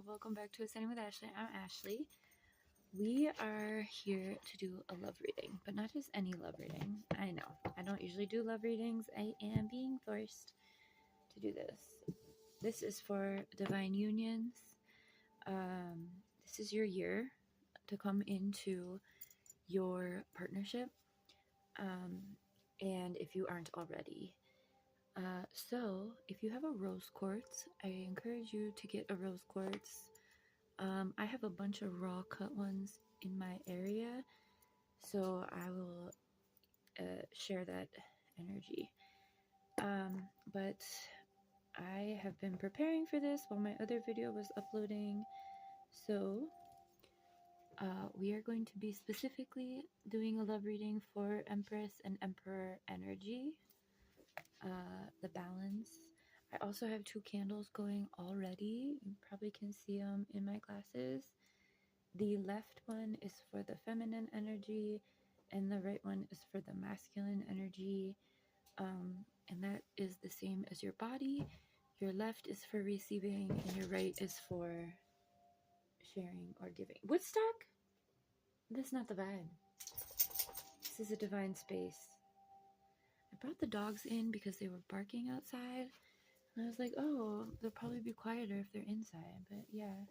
welcome back to Ascending with Ashley. I'm Ashley. We are here to do a love reading, but not just any love reading. I know, I don't usually do love readings. I am being forced to do this. This is for divine unions. This is your year to come into your partnership, and if you aren't already. So if you have a rose quartz, I encourage you to get a rose quartz. I have a bunch of raw cut ones in my area, so I will share that energy. But I have been preparing for this while my other video was uploading, so we are going to be specifically doing a love reading for Empress and Emperor energy, the balance. I also have two candles going already. You probably can see them in my glasses. The left one is for the feminine energy, and the right one is for the masculine energy. And that is the same as your body. Your left is for receiving, and your right is for sharing or giving. Woodstock? That's not the vibe. This is a divine space. I brought the dogs in because they were barking outside. And I was like, oh, they'll probably be quieter if they're inside. But yeah,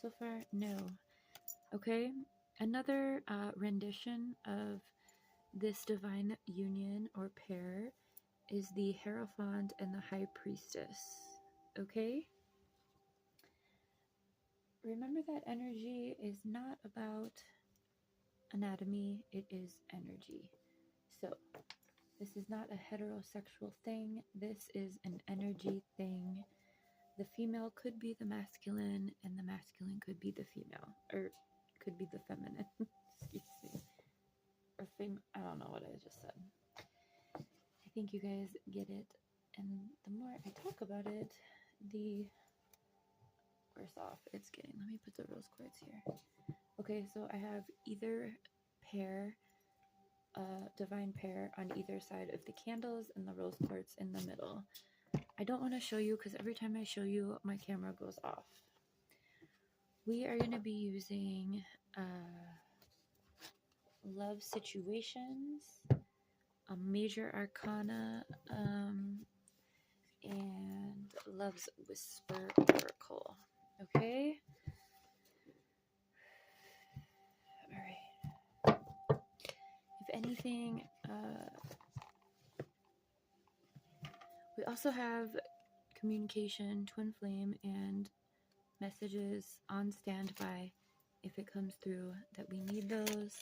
so far, no. Okay, another rendition of this divine union or pair is the Hierophant and the High Priestess. Okay? Remember that energy is not about anatomy, it is energy. So, this is not a heterosexual thing, this is an energy thing. The female could be the masculine, and the masculine could be the female, or could be the feminine. Excuse me. Or I don't know what I just said. I think you guys get it, and the more I talk about it, the worse off it's getting. Let me put the rose quartz here. Okay, so I have either pair, divine pair on either side of the candles, and the rose quartz in the middle. I don't want to show you because every time I show you, my camera goes off. We are going to be using love situations, a major arcana, and Love's Whisper Oracle. Okay? Alright. If anything, we also have communication, twin flame, and messages on standby if it comes through that we need those.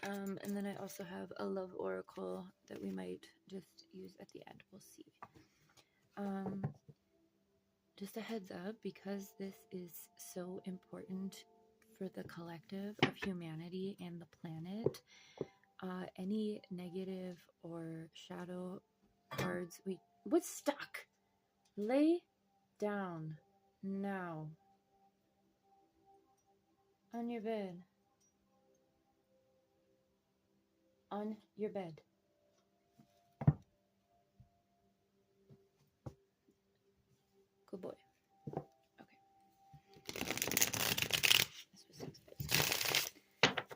And then I also have a love oracle that we might just use at the end. We'll see. Just a heads up, because this is so important for the collective of humanity and the planet, any negative or shadow cards, what's stuck? Lay down now on your bed. On your bed. Good boy. Okay. This was 6 bits. Sorry about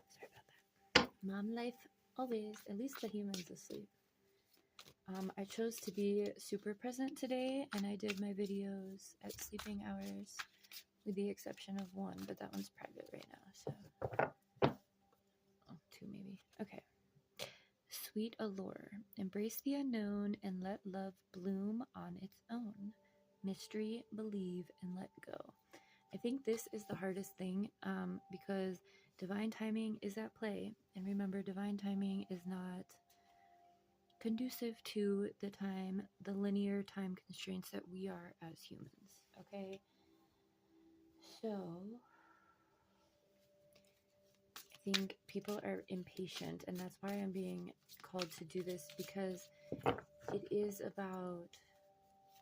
that. Mom life always, at least the human's asleep. I chose to be super present today, and I did my videos at sleeping hours, with the exception of one, but that one's private right now, so. Oh, 2 maybe. Okay. Sweet allure. Embrace the unknown and let love bloom on its own. Mystery, believe, and let go. I think this is the hardest thing, because divine timing is at play. And remember, divine timing is not conducive to the linear time constraints that we are as humans. Okay? So, I think people are impatient, and that's why I'm being called to do this, because it is about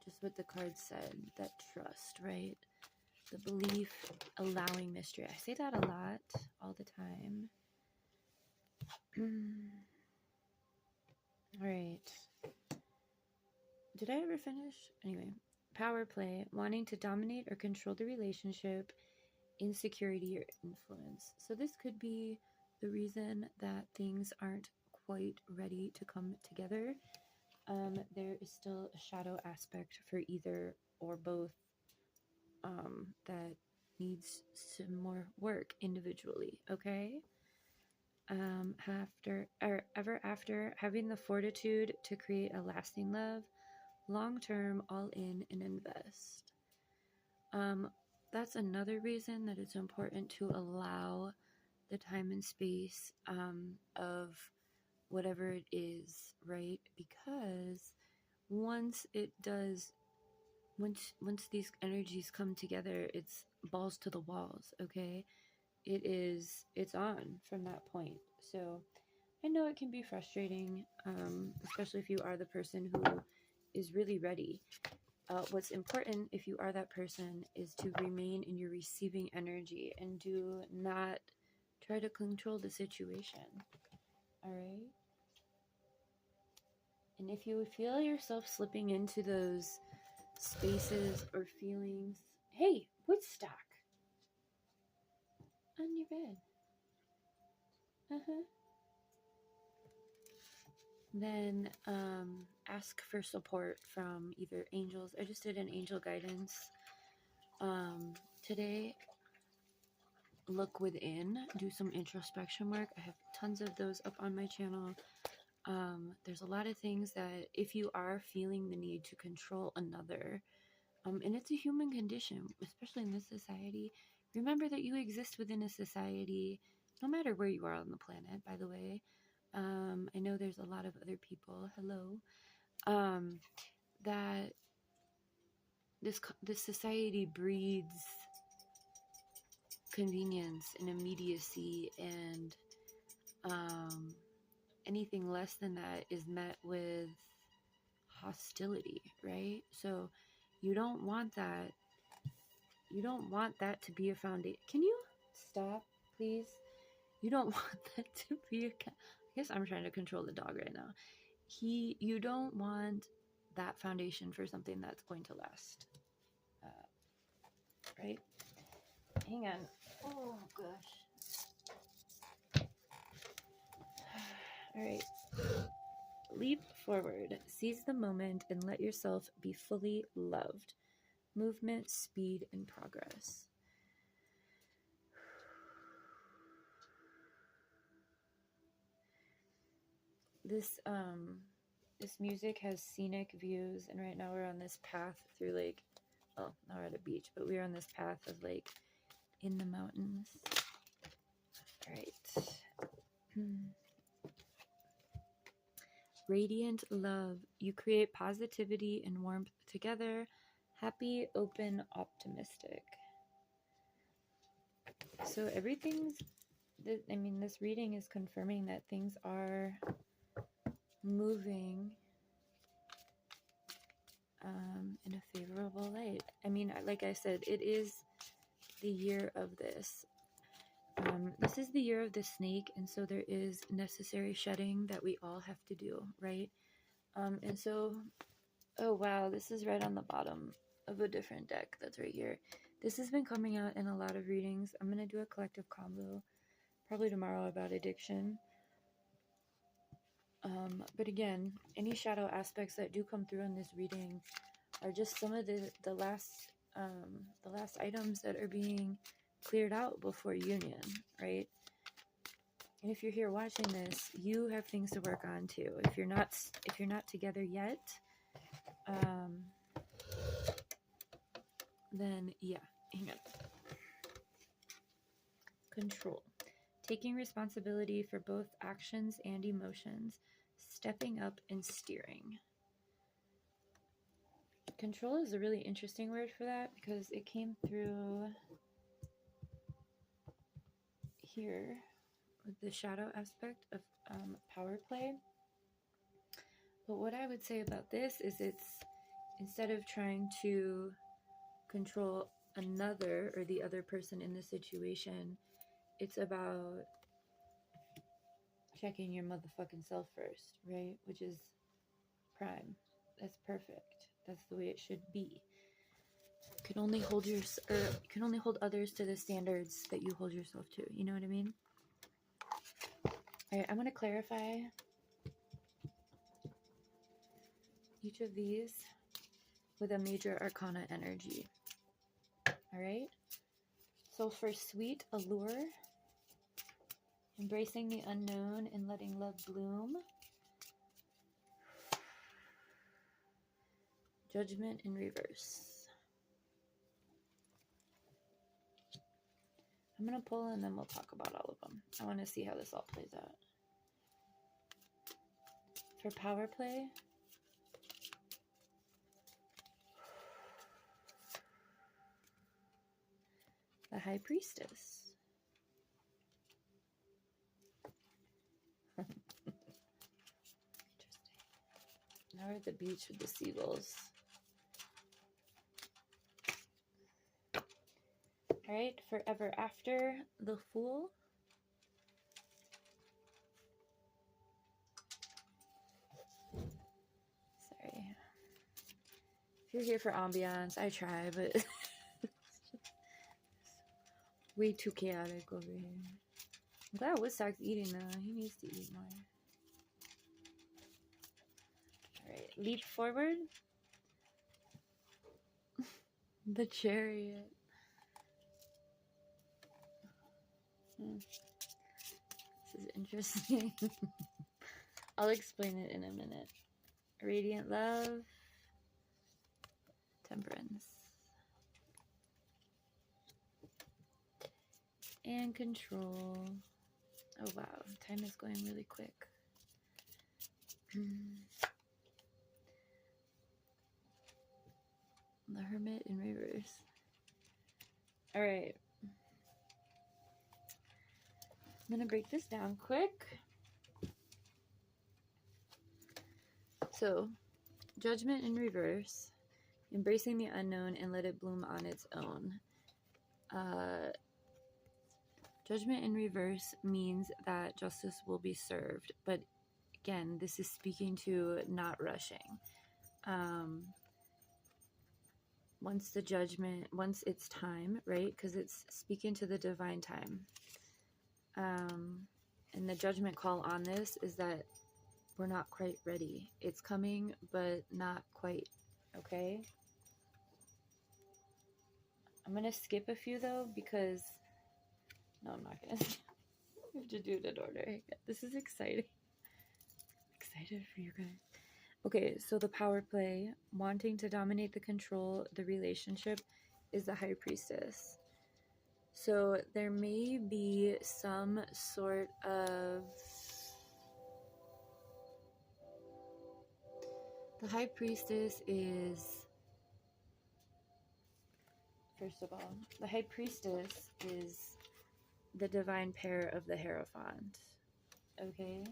just what the card said, that trust, right? The belief, allowing mystery. I say that a lot, all the time. All right. Did I ever finish? Anyway, power play, wanting to dominate or control the relationship, insecurity or influence. So this could be the reason that things aren't quite ready to come together. There is still a shadow aspect for either or both that needs some more work individually, okay? Ever after having the fortitude to create a lasting love, long term, all in and invest. That's another reason that it's important to allow the time and space of whatever it is, right? Because once it does, once these energies come together, it's balls to the walls, okay? It's on from that point. So I know it can be frustrating, especially if you are the person who is really ready. What's important, if you are that person, is to remain in your receiving energy and do not try to control the situation. All right? And if you feel yourself slipping into those spaces or feelings, hey, Woodstock on your bed. Then ask for support from either angels. I just did an angel guidance today. Look within, do some introspection work. I have tons of those up on my channel. There's a lot of things that if you are feeling the need to control another, and it's a human condition, especially in this society, remember that you exist within a society, no matter where you are on the planet, by the way. I know there's a lot of other people, hello, that this society breeds convenience and immediacy, and anything less than that is met with hostility, right? So you don't want that. You don't want that to be a foundation. Can you stop, please? You don't want that to be I guess I'm trying to control the dog right now. You don't want that foundation for something that's going to last. Right? Hang on. Oh, gosh. All right. Leap forward. Seize the moment and let yourself be fully loved. Movement, speed, and progress. This music has scenic views, and right now we're on this path through now we're at a beach, but we're on this path of in the mountains. All right. Radiant love. You create positivity and warmth together. Happy, open, optimistic. So this reading is confirming that things are moving in a favorable light. I mean, like I said, it is the year of this. This is the year of the snake, and so there is necessary shedding that we all have to do, right? And so, oh wow, this is right on the bottom of a different deck that's right here. This has been coming out in a lot of readings. I'm going to do a collective combo probably tomorrow about addiction. But again, any shadow aspects that do come through in this reading are just some of the last items that are being cleared out before union, right? And if you're here watching this, you have things to work on too. If you're not together yet, then yeah, hang on. Control. Taking responsibility for both actions and emotions, stepping up and steering. Control is a really interesting word for that because it came through here with the shadow aspect of power play. But what I would say about this is it's instead of trying to control another or the other person in the situation, it's about checking your motherfucking self first, right? Which is prime. That's perfect. That's the way it should be. can only hold you can only hold others to the standards that you hold yourself to. You know what I mean? All right, I'm going to clarify each of these with a major arcana energy. All right? So for sweet allure, embracing the unknown and letting love bloom. Judgment in reverse. I'm going to pull and then we'll talk about all of them. I want to see how this all plays out. For power play, the High Priestess. Interesting. Now we're at the beach with the seagulls. All right, forever after, the Fool. Sorry. If you're here for ambiance, I try, but it's just way too chaotic over here. I'm glad Woodstock's eating though. He needs to eat more. Alright, leap forward. The Chariot. This is interesting. I'll explain it in a minute. Radiant love. Temperance. And control. Oh wow, time is going really quick. The Hermit in reverse. Alright. I'm gonna break this down quick. So, Judgment in reverse. Embracing the unknown and let it bloom on its own. Judgment in reverse means that justice will be served. But again, this is speaking to not rushing. Once it's time, right? Because it's speaking to the divine time. And the judgment call on this is that we're not quite ready. It's coming, but not quite. Okay? I'm going to skip a few, though, because... No, I'm not going to. We have to do it in order. This is exciting. Excited for you guys. Okay, so the power play, wanting to dominate the relationship, is the High Priestess. So there may be some sort of... The High Priestess is... First of all, the High Priestess is the divine pair of the Hierophant. Okay?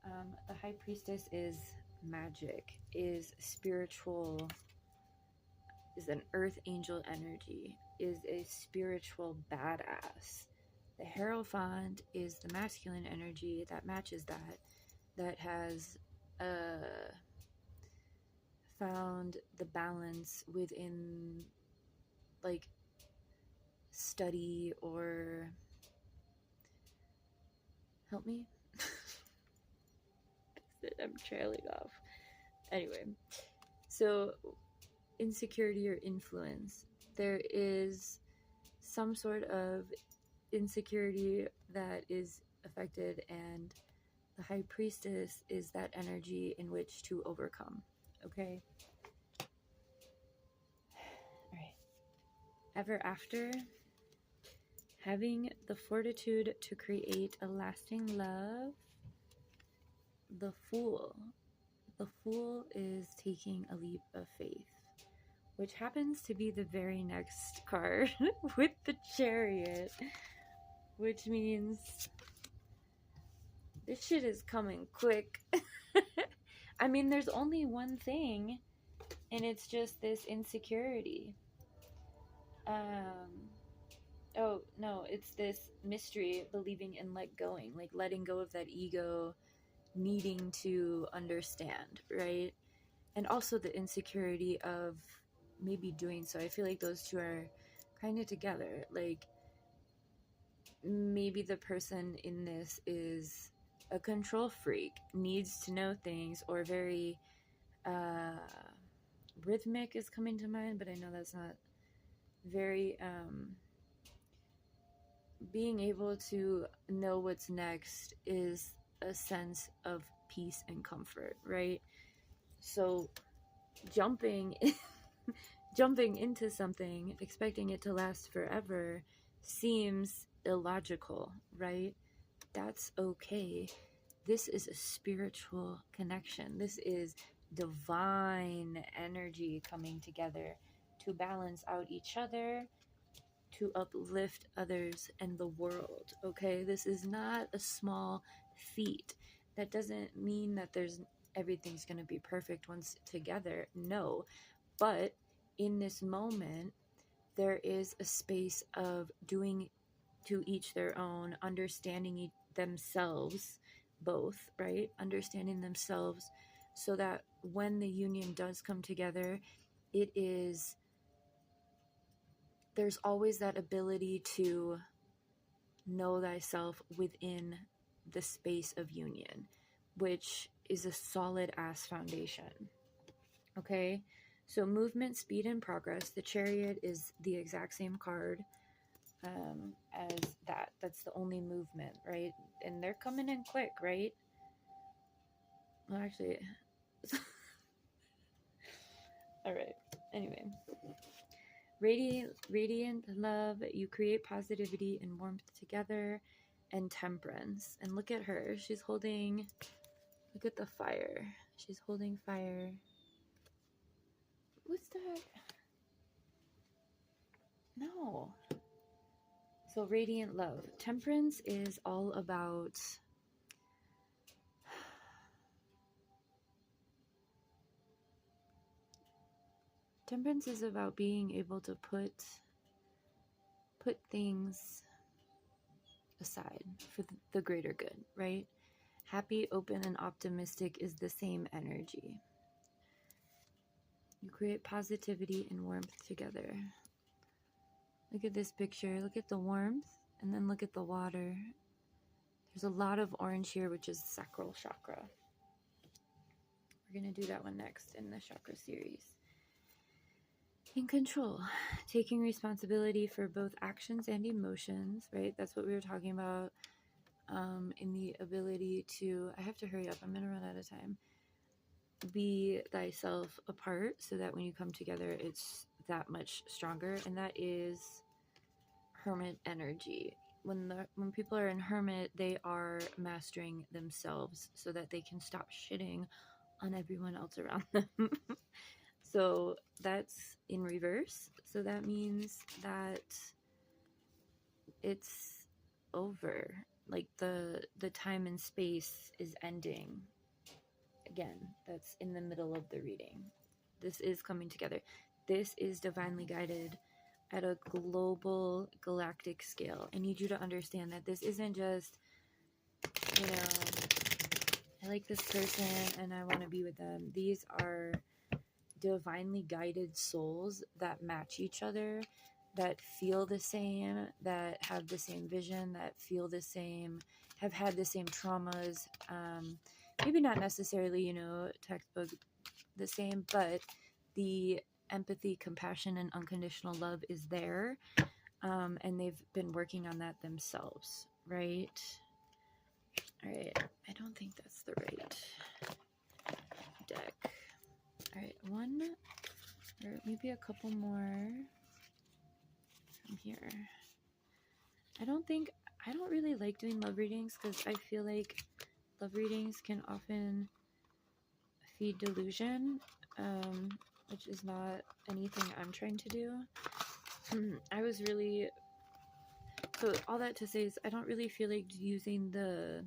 The High Priestess is magic, is spiritual, is an earth angel energy, is a spiritual badass. The Hierophant is the masculine energy that matches that has found the balance within, like, study or... Help me? I'm trailing off. Anyway, so insecurity or influence. There is some sort of insecurity that is affected, and the High Priestess is that energy in which to overcome. Okay? Alright. Ever after, having the fortitude to create a lasting love. The Fool. The Fool is taking a leap of faith, which happens to be the very next card with the Chariot, which means this shit is coming quick. I mean, there's only one thing, and it's just this insecurity. Oh, no, it's this mystery, believing in like letting go of that ego, needing to understand, right? And also the insecurity of maybe doing so. I feel like those two are kind of together. Like, maybe the person in this is a control freak, needs to know things, or very rhythmic is coming to mind, but I know that's not very being able to know what's next is a sense of peace and comfort, right? So jumping jumping into something expecting it to last forever seems illogical, right? That's okay. This is a spiritual connection. This is divine energy coming together to balance out each other, to uplift others and the world. Okay, this is not a small feat. That doesn't mean that everything's going to be perfect once together. No, but in this moment, there is a space of doing to each their own, understanding themselves both, right? Understanding themselves so that when the union does come together, there's always that ability to know thyself within the space of union, which is a solid ass foundation. Okay, so movement, speed, and progress. The Chariot is the exact same card as that. That's the only movement, right? And they're coming in quick, right? Well, actually, all right. Anyway, radiant love. You create positivity and warmth together, and temperance. And look at her. She's holding. Look at the fire. She's holding fire. What's that? No. So radiant love. Temperance is all about being able to put things aside for the greater good, right? Happy, open, and optimistic is the same energy. You create positivity and warmth together. Look at this picture. Look at the warmth, and then look at the water. There's a lot of orange here, which is sacral chakra. We're going to do that one next in the chakra series. In control, taking responsibility for both actions and emotions, right? That's what we were talking about in the ability to, I have to hurry up, I'm going to run out of time. Be thyself apart so that when you come together, it's that much stronger. And that is hermit energy. When people are in hermit, they are mastering themselves so that they can stop shitting on everyone else around them. So that's in reverse. So that means that it's over. Like the time and space is ending. Again, that's in the middle of the reading. This is coming together. This is divinely guided at a global galactic scale. I need you to understand that this isn't just, I like this person and I want to be with them. These are divinely guided souls that match each other, that feel the same, that have the same vision, that feel the same, have had the same traumas. Maybe not necessarily, textbook the same, but the empathy, compassion, and unconditional love is there. And they've been working on that themselves, right? All right. I don't think that's the right deck. All right. One, or maybe a couple more from here. I don't really like doing love readings because I feel like love readings can often feed delusion, which is not anything I'm trying to do. So all that to say is I don't really feel like using the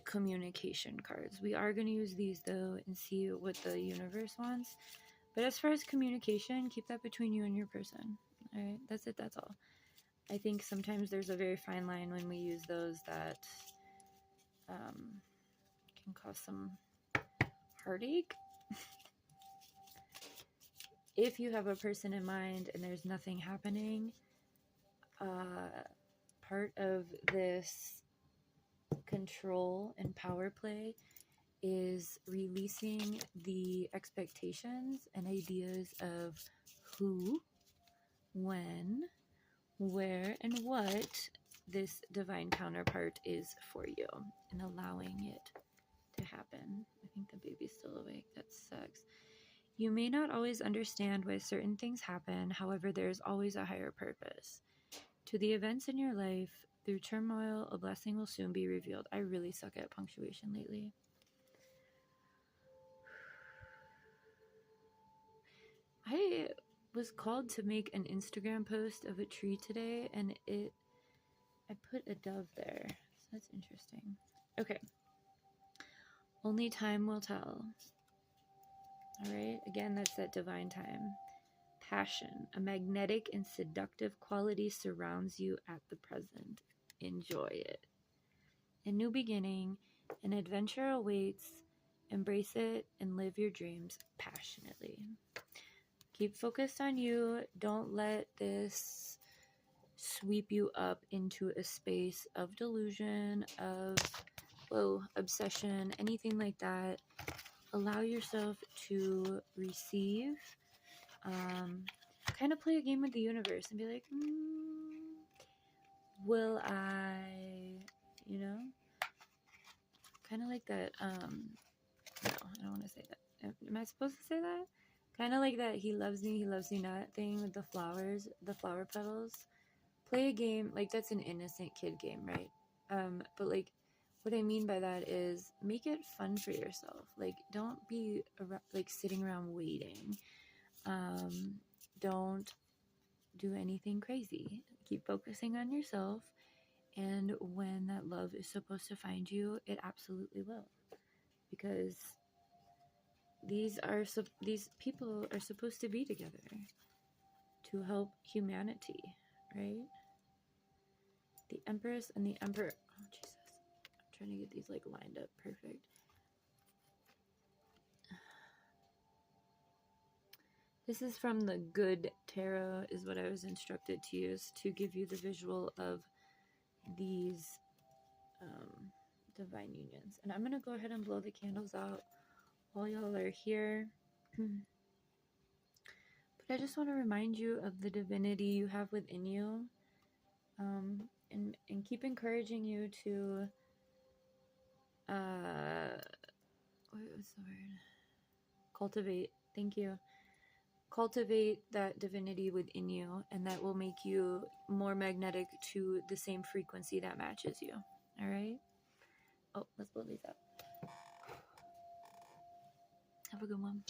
communication cards. We are going to use these though and see what the universe wants. But as far as communication, keep that between you and your person. All right, that's it. That's all. I think sometimes there's a very fine line when we use those that can cause some heartache. if you have a person in mind and there's nothing happening, part of this control and power play is releasing the expectations and ideas of who, when, where, and what this divine counterpart is for you, and allowing it to happen. I think the baby's still awake. That sucks. You may not always understand why certain things happen, however, there is always a higher purpose. To the events in your life, through turmoil, a blessing will soon be revealed. I really suck at punctuation lately. I was called to make an Instagram post of a tree today, and I put a dove there. So that's interesting. Okay. Only time will tell. All right. Again, that's that divine time. Passion. A magnetic and seductive quality surrounds you at the present. Enjoy it. A new beginning, an adventure awaits. Embrace it and live your dreams passionately. Keep focused on you. Don't let this sweep you up into a space of delusion, of obsession, anything like that. Allow yourself to receive. Kind of play a game with the universe and be like, will I, kind of like that. No, I don't want to say that. Am I supposed to say that? Kind of like that he loves me not thing with the flowers, the flower petals. Play a game, like that's an innocent kid game, right? But like, what I mean by that is make it fun for yourself. Like, don't be like sitting around waiting. Don't do anything crazy. Keep focusing on yourself, and when that love is supposed to find you, it absolutely will. Because these people are supposed to be together to help humanity, right? The Empress and the Emperor. Oh, Jesus. I'm trying to get these like lined up perfect. This is from the Good Tarot, is what I was instructed to use to give you the visual of these divine unions. And I'm going to go ahead and blow the candles out while y'all are here. But I just want to remind you of the divinity you have within you, and keep encouraging you to what was the word? Cultivate. Thank you. Cultivate that divinity within you, and that will make you more magnetic to the same frequency that matches you. All right? Oh, let's blow these up. Have a good one.